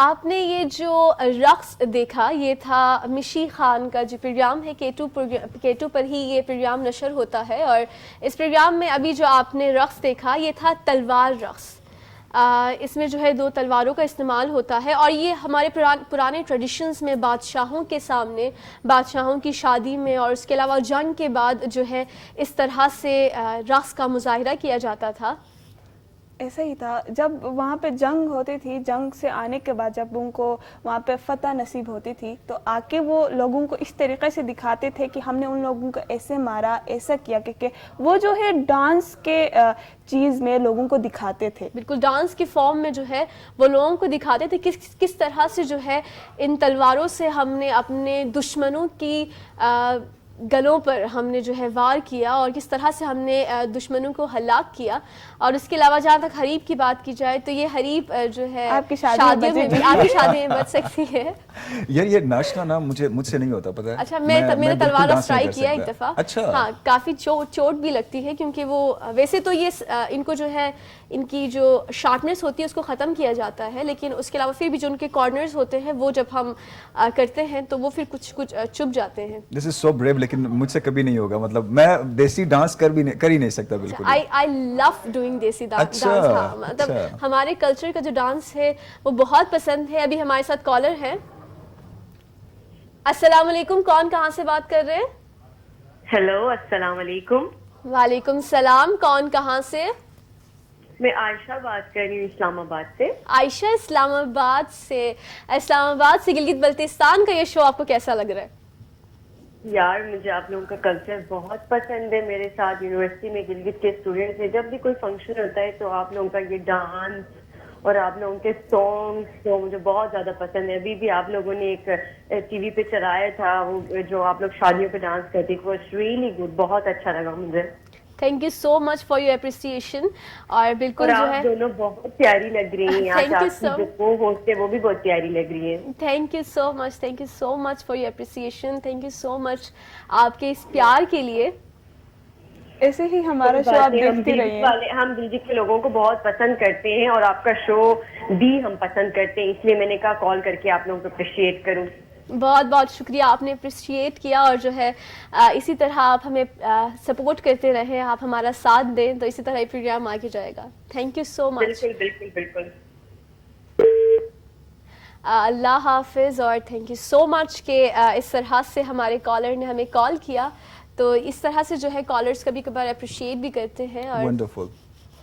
آپ نے یہ جو رقص دیکھا یہ تھا مشی خان کا جو پروگرام ہے K2 پر ہی یہ پروگرام نشر ہوتا ہے, اور اس پروگرام میں ابھی جو آپ نے رقص دیکھا یہ تھا تلوار رقص. اس میں جو ہے 2 تلواروں کا استعمال ہوتا ہے, اور یہ ہمارے پرانے ٹریڈیشنز میں بادشاہوں کے سامنے, بادشاہوں کی شادی میں اور اس کے علاوہ جنگ کے بعد جو ہے اس طرح سے رقص کا مظاہرہ کیا جاتا تھا. ایسا ہی تھا جب وہاں پہ جنگ ہوتی تھی, جنگ سے آنے کے بعد جب ان کو وہاں پہ فتح نصیب ہوتی تھی تو آ کے وہ لوگوں کو اس طریقے سے دکھاتے تھے کہ ہم نے ان لوگوں کو ایسے مارا, ایسا کیا, کہ وہ جو ہے ڈانس کے چیز میں لوگوں کو دکھاتے تھے. بالکل ڈانس کی فارم میں جو ہے وہ لوگوں کو دکھاتے تھے کس طرح سے جو ہے ان تلواروں سے ہم نے اپنے دشمنوں کی گلوں پر ہم نے جو ہے وار کیا, اور کس طرح سے ہم نے دشمنوں کو ہلاک کیا. اور اس کے علاوہ جہاں تک حریب کی بات کی جائے تو یہ حریب جو ہے آپ کی شادیوں میں بھی آپ کی شادی میں بچ سکتی ہے. یار یہ ناچنا نا مجھ سے نہیں ہوتا, پتہ ہے. اچھا میں نے تلوار ٹرائی کیا ایک دفعہ. اچھا ہاں کافی چوٹ بھی لگتی ہے, کیونکہ وہ ویسے تو یہ ان کو جو ہے ان کی جو شارپنیس ہوتی ہے اس کو ختم کیا جاتا ہے, لیکن اس کے علاوہ پھر بھی جو ان کے کارنرز ہوتے ہیں وہ جب ہم کرتے ہیں تو وہ پھر کچھ چپ جاتے ہیں. دس از سو بریو, لیکن مجھ سے کبھی نہیں ہوگا. مطلب میں دیسی ڈانس کر ہی نہیں سکتا بالکل. I love doing دیسی ڈانس. ہاں مطلب ہمارے کلچر کا جو ڈانس ہے وہ بہت پسند ہے. ابھی ہمارے ساتھ کالر ہیں. السلام علیکم, کون کہاں سے بات کر رہے ہیں؟ ہیلو السلام علیکم. وعلیکم السلام, کون کہاں سے؟ میں عائشہ بات کر رہی ہوں اسلام آباد سے. عائشہ اسلام آباد سے گلگت بلتستان کا یہ شو آپ کو کیسا لگ رہا ہے؟ یار مجھے آپ لوگوں کا کلچر بہت پسند ہے. میرے ساتھ یونیورسٹی میں گلگت کے اسٹوڈنٹس ہیں, جب بھی کوئی فنکشن ہوتا ہے تو آپ لوگوں کا یہ ڈانس اور آپ لوگوں کے سانگس تو مجھے بہت زیادہ پسند ہے. ابھی بھی آپ لوگوں نے ایک ٹی وی پہ چلایا تھا وہ جو آپ لوگ شادیوں پہ ڈانس کرتے تھے, واز ریئلی گڈ, بہت اچھا لگا مجھے. Thank you so much for your appreciation. اور بالکل جو ہے آپ دونوں بہت پیاری لگ رہی ہیں. آج آپ کی جو کو ہوسٹ ہے وہ بھی بہت پیاری لگ رہی ہیں. Thank you so much for your appreciation. Thank you so much آپ کے اس پیار کے لیے. ایسے ہی ہمارا شو آپ دیکھتی رہیے. ہم دلجیت کے لوگوں کو بہت پسند کرتے ہیں اور آپ کا شو بھی ہم پسند کرتے ہیں, اس لیے میں نے کہا کال کر کے آپ لوگوں کو اپریشیٹ کروں. بہت بہت شکریہ, آپ نے اپریشیٹ کیا, اور جو ہے اسی طرح آپ ہمیں سپورٹ کرتے رہیں, آپ ہمارا ساتھ دیں تو اسی طرح یہ پروگرام آگے جائے گا. تھینک یو سو مچ. بالکل. اللہ حافظ. اور تھینک یو سو مچ کہ اس طرح سے ہمارے کالر نے ہمیں کال کیا. تو اس طرح سے جو ہے کالرز کبھی کبھار اپریشیٹ بھی کرتے ہیں. اور ونڈرفل,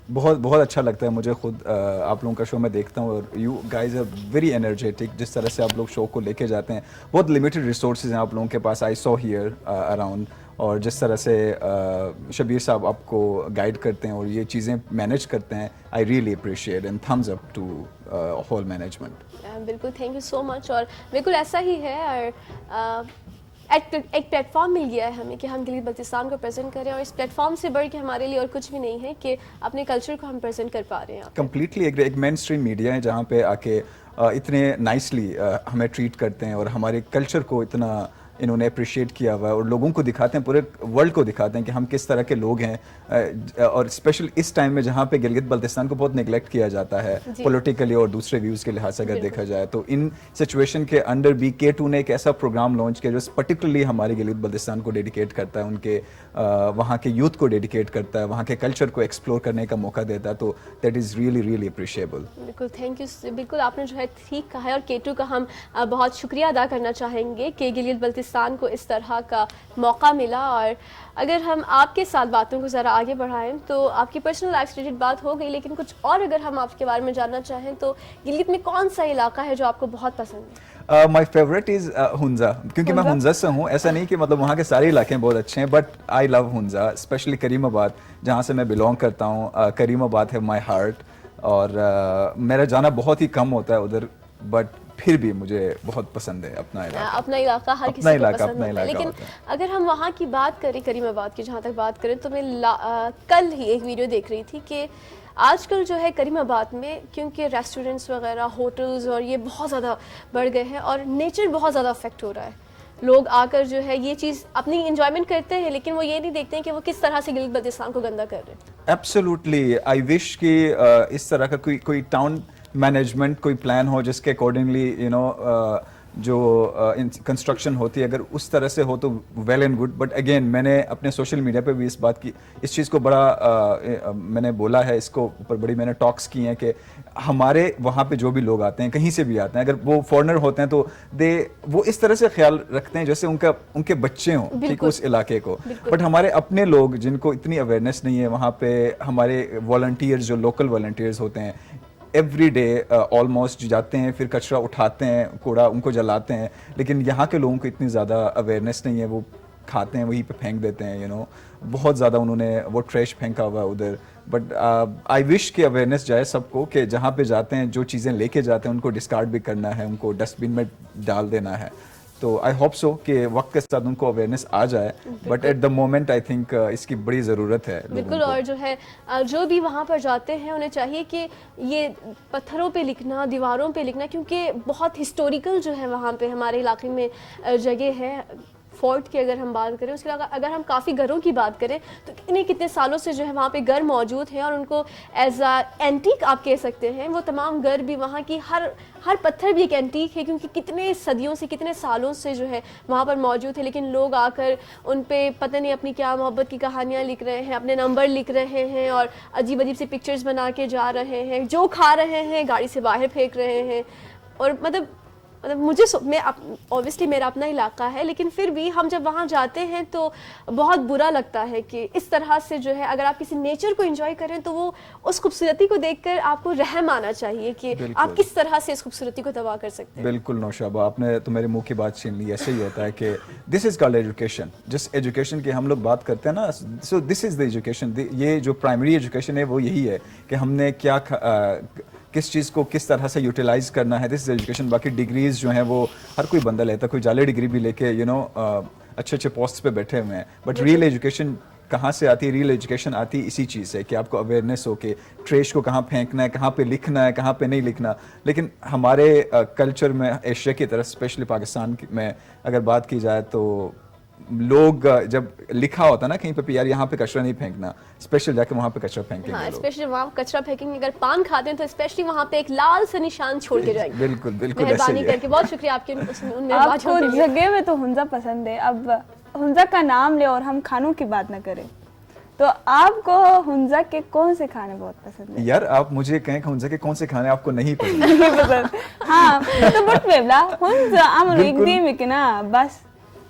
بہت اچھا لگتا ہے مجھے خود آپ لوگوں کا شو میں دیکھتا ہوں, اور you guys are very energetic. جس طرح سے آپ لوگ شو کو لے کے جاتے ہیں, بہت لمیٹڈ ریسورسز ہیں آپ لوگوں کے پاس, آئی سو ہیئر اراؤنڈ. اور جس طرح سے شبیر صاحب آپ کو گائیڈ کرتے ہیں اور یہ چیزیں مینیج کرتے ہیں, I really appreciate and thumbs up to whole management. بالکل تھینک یو سو مچ. اور بالکل ایسا ہی ہے, اور ایک پلیٹ فارم مل گیا ہے ہمیں کہ ہم گلگت بلتستان کو پریزنٹ کریں, اور اس پلیٹ فارم سے بڑھ کے ہمارے لیے اور کچھ بھی نہیں ہے کہ اپنے کلچر کو ہم پریزنٹ کر پا رہے ہیں. کمپلیٹلی ایک مین اسٹریم میڈیا ہے جہاں پہ آ کے اتنے نائسلی ہمیں ٹریٹ کرتے ہیں, اور ہمارے کلچر کو اتنا انہوں نے اپریشیٹ کیا ہوا ہے, اور لوگوں کو دکھاتے ہیں, پورے ورلڈ کو دکھاتے ہیں کہ ہم کس طرح کے لوگ ہیں. اور اسپیشل اس ٹائم میں جہاں پہ گلگت بلتستان کو بہت نیگلیکٹ کیا جاتا ہے پولیٹیکلی اور دوسرے ویوز کے لحاظ سے اگر دیکھا جائے, تو ان سچویشن کے انڈر بھی K2 نے ایک ایسا پروگرام لانچ کیا جو پرٹیکولرلی ہمارے گلگت بلتستان کو ڈیڈیکیٹ کرتا ہے, ان کے وہاں کے یوتھ کو ڈیڈیکیٹ کرتا ہے, وہاں کے کلچر کو ایکسپلور کرنے کا موقع دیتا ہے. تو دیٹ از ریئلی اپریشیبل. بالکل تھینک یو. بالکل آپ نے جو ہے ٹھیک کہا ہے, اور K2 کا ہم بہت شکریہ ادا کرنا چاہیں گے کہ گلگت بلتستان کو اس طرح کا موقع ملا. اور اگر ہم آپ کے ساتھ باتوں کو ذرا آگے بڑھائیں تو آپ کی پرسنل لائف سے ریلیٹڈ بات ہو گئی, لیکن کچھ اور اگر ہم آپ کے بارے میں جاننا چاہیں تو گلگت میں کون سا علاقہ ہے جو آپ کو بہت پسند ہے؟ مائی فیوریٹ از ہنزا, کیونکہ میں ہنزا سے ہوں. ایسا نہیں کہ مطلب وہاں کے سارے علاقے بہت اچھے ہیں, but I love Hunza, especially Karimabad جہاں سے میں بلونگ کرتا ہوں. کریم آباد ہے مائی ہارٹ, اور میرا جانا بہت ہی کم ہوتا ہے ادھر, بٹ پھر بھی مجھے بہت پسند ہے اپنا علاقہ ہر کسی کو پسند ہے. لیکن اگر ہم وہاں کی بات کریں, کریم آباد کی جہاں تک بات کریں, تو میں کل ہی ایک ویڈیو دیکھ رہی تھی کہ آج کل جو ہے کریم آباد میں کیونکہ ریسٹورینٹس وغیرہ ہوٹلز اور یہ بہت زیادہ بڑھ گئے ہیں, اور نیچر بہت زیادہ افیکٹ ہو رہا ہے. لوگ آ کر جو ہے یہ چیز اپنی انجوائمنٹ کرتے ہیں, لیکن وہ یہ نہیں دیکھتے ہیں کہ وہ کس طرح سے گلگت بلتستان کو گندا کر رہے ہیں. ایبسولوٹلی, آئی وش کہ اس طرح کا کوئی ٹاؤن مینجمنٹ کوئی پلان ہو جس کے اکارڈنگلی یو نو جو کنسٹرکشن ہوتی ہے اگر اس طرح سے ہو تو well and good. But again میں نے اپنے سوشل میڈیا پہ بھی اس بات کی اس چیز کو بڑا میں نے بولا ہے, اس کو اوپر بڑی میں نے ٹاکس کی ہیں کہ ہمارے وہاں پہ جو بھی لوگ آتے ہیں کہیں سے بھی آتے ہیں اگر وہ فارنر ہوتے ہیں تو وہ اس طرح سے خیال رکھتے ہیں جیسے ان کے بچے ہوں ٹھیک اس علاقے کو. بٹ ہمارے اپنے لوگ جن کو اتنی اویئرنیس نہیں ہے وہاں پہ ہمارے والنٹیئرز جو لوکل والنٹیئرز ہوتے ہیں ایوری ڈے آلموسٹ جاتے ہیں پھر کچرا اٹھاتے ہیں کوڑا ان کو جلاتے ہیں, لیکن یہاں کے لوگوں کو اتنی زیادہ اویئرنیس نہیں ہے, وہ کھاتے ہیں وہیں پہ پھینک دیتے ہیں یو نو بہت زیادہ انہوں نے وہ ٹریش پھینکا ہوا ہے ادھر. بٹ آئی وش کہ اویئرنیس جائے سب کو کہ جہاں پہ جاتے ہیں جو چیزیں لے کے جاتے ہیں ان کو ڈسکارڈ بھی کرنا ہے, ان کو ڈسٹ بن میں ڈال دینا ہے. تو آئی ہوپ سو کہ وقت کے ساتھ ان کو اویئرنیس آ جائے, but at the moment I think اس کی بڑی ضرورت ہے. بالکل, اور جو ہے جو بھی وہاں پر جاتے ہیں انہیں چاہیے کہ یہ پتھروں پہ لکھنا, دیواروں پہ لکھنا, کیونکہ بہت ہسٹوریکل جو ہے وہاں پہ ہمارے علاقے میں جگہ ہے. فورٹ کی اگر ہم بات کریں, اس کے علاوہ اگر ہم کافی گھروں کی بات کریں تو کتنے سالوں سے جو ہے وہاں پہ گھر موجود ہیں اور ان کو ایز اے اینٹیک آپ کہہ سکتے ہیں. وہ تمام گھر بھی وہاں کی ہر پتھر بھی ایک اینٹیک ہے, کیونکہ کتنے صدیوں سے کتنے سالوں سے جو ہے وہاں پر موجود ہے. لیکن لوگ آ کر ان پہ پتہ نہیں اپنی کیا محبت کی کہانیاں لکھ رہے ہیں, اپنے نمبر لکھ رہے ہیں اور عجیب عجیب سے پکچرز بنا کے جا رہے ہیں, جو کھا رہے ہیں گاڑی سے باہر پھینک رہے ہیں. اور مطلب مجھے میں اوبویسلی میرا اپنا علاقہ ہے, لیکن پھر بھی ہم جب وہاں جاتے ہیں تو بہت برا لگتا ہے کہ اس طرح سے جو ہے اگر آپ کسی نیچر کو انجوائے کریں تو وہ اس خوبصورتی کو دیکھ کر آپ کو رحم آنا چاہیے کہ آپ کس طرح سے اس خوبصورتی کو تباہ کر سکتے ہیں. بالکل نوشابہ, آپ نے تو میرے منہ کی بات چھین لی. ایسے ہی ہوتا ہے کہ دس از کالڈ ایجوکیشن. جس ایجوکیشن کی ہم لوگ بات کرتے ہیں نا, سو دس از دا ایجوکیشن. یہ جو پرائمری ایجوکیشن ہے وہ یہی ہے کہ ہم نے کیا کس چیز کو کس طرح سے یوٹیلائز کرنا ہے. دس از ایجوکیشن. باقی ڈگریز جو ہیں وہ ہر کوئی بندہ لیتا ہے, کوئی جعلی ڈگری بھی لے کے یو نو اچھے اچھے پوسٹ پہ بیٹھے ہوئے ہیں. بٹ ریئل ایجوکیشن کہاں سے آتی ہے؟ ریئل ایجوکیشن آتی ہے اسی چیز سے کہ آپ کو اویئرنیس ہو کہ ٹریش کو کہاں پھینکنا ہے, کہاں پہ لکھنا ہے, کہاں پہ نہیں لکھنا. لیکن ہمارے کلچر میں ایشیا کی طرف اسپیشلی پاکستان میں اگر بات کی جائے تو لوگ جب لکھا ہوتا ہے نا کہیں پہ یار یہاں پہ کچرا نہیں پھینکنا, اسپیشل جا کے وہاں پہ کچرا پھینکیں گے. اسپیشلی وہاں کچرا پھینکیں گے. اگر پان کھاتے ہیں تو اسپیشلی وہاں پہ ایک لال سے نشان چھوڑ کے جائیں گے. بالکل بالکل, مہربانی کر کے. بہت شکریہ آپ کے آپ کو جگہ میں تو ہنزا پسند ہے. اب ہنزا کا نام لے اور ہم کھانوں کی بات نہ کریں تو آپ کو ہنزا کے کون سے کھانے بہت پسند ہیں؟ یار آپ مجھے کہیں کہ ہنزا کے کون سے کھانے آپ کو نہیں پسند. ہاں تو بٹ ویبلا ہنزا عملو اقدیمکنا بس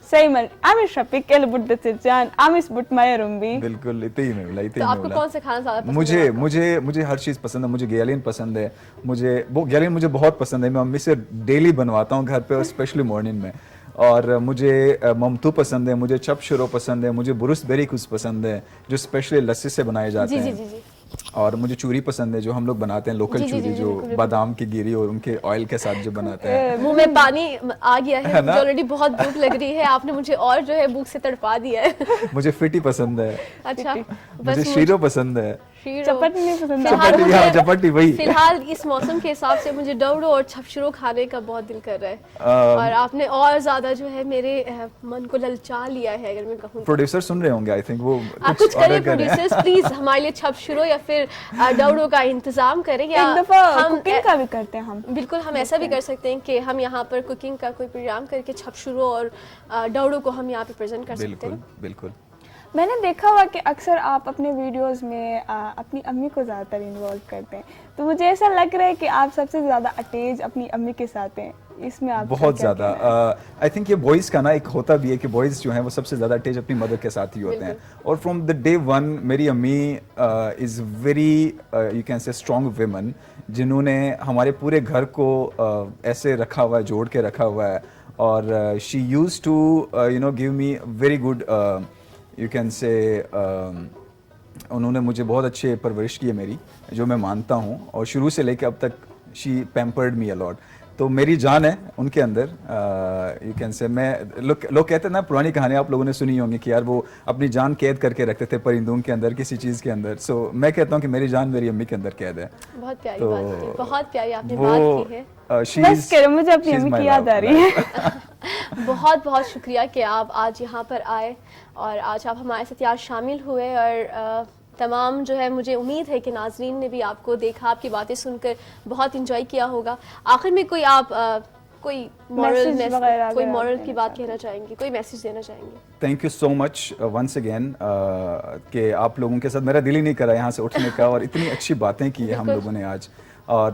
صحیح مل آمش شپک ال بٹ دچان آمش بٹ مایا رمبی. بالکل اتنی میں بلا. تو آپ کو کون سے کھانا زیادہ پسند ہے؟ مجھے ہر چیز پسند ہے. مجھے گیالین پسند ہے. گیالین مجھے بہت پسند ہے. میں امی سے ڈیلی بنواتا ہوں گھر پہ اور اسپیشلی مارننگ میں. اور مجھے ممتو پسند ہے, مجھے چپ شروع پسند ہے, مجھے بروس بیری کچھ پسند ہے جو اسپیشلی لسی سے بنائے جاتے ہیں. اور مجھے چوری پسند ہے جو ہم لوگ بناتے ہیں لوکل چوری جو بادام کی گیری اور ان کے آئل کے ساتھ جو بناتے ہیں. منہ میں پانی آ گیا ہے, مجھے آلریڈی بہت بھوک لگ رہی ہے. آپ نے مجھے اور جو ہے بھوک سے تڑپا دیا ہے. مجھے فٹی پسند ہے. اچھا, مجھے شیرو پسند ہے. چپٹی نہیں پسند. چپٹی وہی. فی الحال اس موسم کے حساب سے مجھے ڈوڑو اور چھپشرو کھانے کا بہت دل کر رہا ہے, اور آپ نے اور زیادہ جو ہے میرے من کو للچا لیا ہے. اگر میں کہوں پروڈیوسر سن رہے ہوں گے, آئی تھنک وہ کچھ کریں پروڈیوسرز پلیز ہمارے لیے چھپشرو یا پھر ڈوڑو کا انتظام کریں. یا ایک دفعہ کوکنگ کا بھی کرتے ہیں ہم. بالکل, ہم ایسا بھی کر سکتے ہیں کہ ہم یہاں پر کوکنگ کا کوئی پروگرام کر کے چھپشرو اور ڈوڑو کو ہم یہاں پہ پریزنٹ کر سکتے ہیں. بالکل. میں نے دیکھا ہوا کہ اکثر آپ اپنے ویڈیوز میں اپنی امی کو زیادہ تر انوالو کرتے ہیں, تو مجھے ایسا لگ رہا ہے کہ آپ سب سے زیادہ اٹیچ اپنی امی کے ساتھ ہیں. اس میں آپ بہت زیادہ آئی تھنک یہ بوائز کا نا ایک ہوتا بھی ہے کہ بوائز جو ہیں وہ سب سے زیادہ اٹیچ اپنی مدر کے ساتھ ہی ہوتے ہیں. اور فرام دا ڈے ون میری امی از ویری یو کین سے اسٹرانگ ویمن, جنہوں نے ہمارے پورے گھر کو ایسے رکھا ہوا ہے, جوڑ کے رکھا ہوا ہے. اور she use to you know give me very good you can say انہوں نے مجھے بہت اچھے پرورش کی ہے میری, جو میں مانتا ہوں. اور شروع سے لے کے اب تک شی پیمپرڈ می الاٹ. تو میری جان ہے ان کے اندر. یو کین سے میں لوگ کہتے ہیں نا, پرانی کہانیاں آپ لوگوں نے سنی ہوں گی کہ یار وہ اپنی جان قید کر کے رکھتے تھے پرندوں کے اندر, کسی چیز کے اندر. سو میں کہتا ہوں کہ میری جان میری امی کے اندر قید ہے. بہت پیاری بات ہے, بہت پیاری آپ نے بات کی ہے. بس کرو, مجھے اپنی امی کی یاد آ رہی ہے. بہت بہت شکریہ کہ آپ آج یہاں پر آئے اور آج آپ ہمارے ساتھ یہاں شامل ہوئے. اور تمام جو ہے مجھے امید ہے کہ ناظرین نے بھی آپ کو دیکھا, آپ کی باتیں سن کر بہت انجوائے کیا ہوگا. آخر میں کوئی آپ کوئی مورل کی بات کہنا چاہیں گے, کوئی میسج دینا چاہیں گے؟ Thank you so much once again کہ آپ لوگوں کے ساتھ میرا دل ہی نہیں کرا یہاں سے اٹھنے کا, اور اتنی اچھی باتیں کی ہیں ہم لوگوں نے آج. اور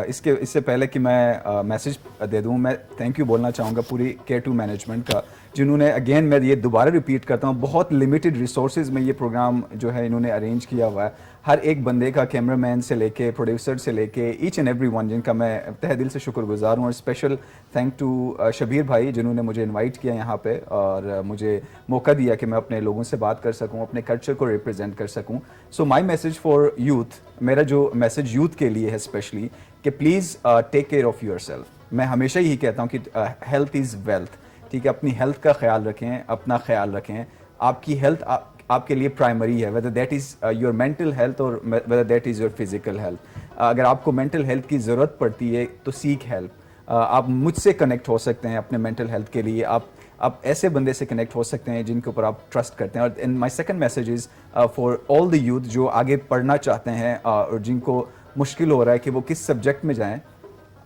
اس سے پہلے کہ میں میسج دے دوں, میں تھینک یو بولنا چاہوں گا پوری K2 مینجمنٹ کا, جنہوں نے اگین میں یہ دوبارہ ریپیٹ کرتا ہوں, بہت لمیٹڈ ریسورسز میں یہ پروگرام جو ہے انہوں نے ارینج کیا ہوا ہے. ہر ایک بندے کا, کیمرہ مین سے لے کے پروڈیوسر سے لے کے ایچ اینڈ ایوری ون, جن کا میں تہ دل سے شکر گزار ہوں. اور اسپیشل تھینک ٹو شبیر بھائی جنہوں نے مجھے انوائٹ کیا یہاں پہ اور مجھے موقع دیا کہ میں اپنے لوگوں سے بات کر سکوں, اپنے کلچر کو ریپرزینٹ کر سکوں. سو مائی میسج فار یوتھ, میرا جو میسج یوتھ کے لیے ہے اسپیشلی, کہ please take care of your self. میں ہمیشہ یہی کہتا ہوں کہ ہیلتھ از ویلتھ, ٹھیک ہے. اپنی ہیلتھ کا خیال رکھیں, اپنا خیال رکھیں. آپ کی ہیلتھ آپ کے لیے پرائمری ہے, whether that is your mental health or whether that is your physical health. اگر آپ کو مینٹل ہیلتھ کی ضرورت پڑتی ہے تو سیک ہیلپ. آپ مجھ سے کنیکٹ ہو سکتے ہیں اپنے مینٹل ہیلتھ کے لیے, آپ ایسے بندے سے کنیکٹ ہو سکتے ہیں جن کے اوپر آپ ٹرسٹ کرتے ہیں. اور my second message is for all the youth جو آگے پڑھنا چاہتے ہیں اور جن کو مشکل ہو رہا ہے کہ وہ کس سبجیکٹ میں جائیں,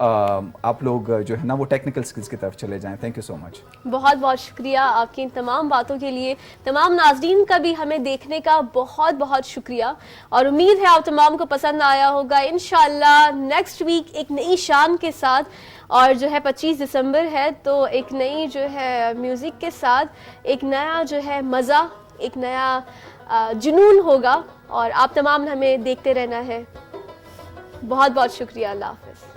آپ لوگ جو ہے نا وہ ٹیکنیکل سکلز کی طرف چلے جائیں. تھینک یو سو مچ. بہت بہت شکریہ آپ کی ان تمام باتوں کے لیے. تمام ناظرین کا بھی ہمیں دیکھنے کا بہت بہت شکریہ, اور امید ہے آپ تمام کو پسند آیا ہوگا. انشاءاللہ نیکسٹ ویک ایک نئی شان کے ساتھ, اور جو ہے 25 دسمبر ہے تو ایک نئی جو ہے میوزک کے ساتھ ایک نیا جو ہے مزہ, ایک نیا جنون ہوگا, اور آپ تمام نے ہمیں دیکھتے رہنا ہے. بہت بہت شکریہ. اللہ حافظ.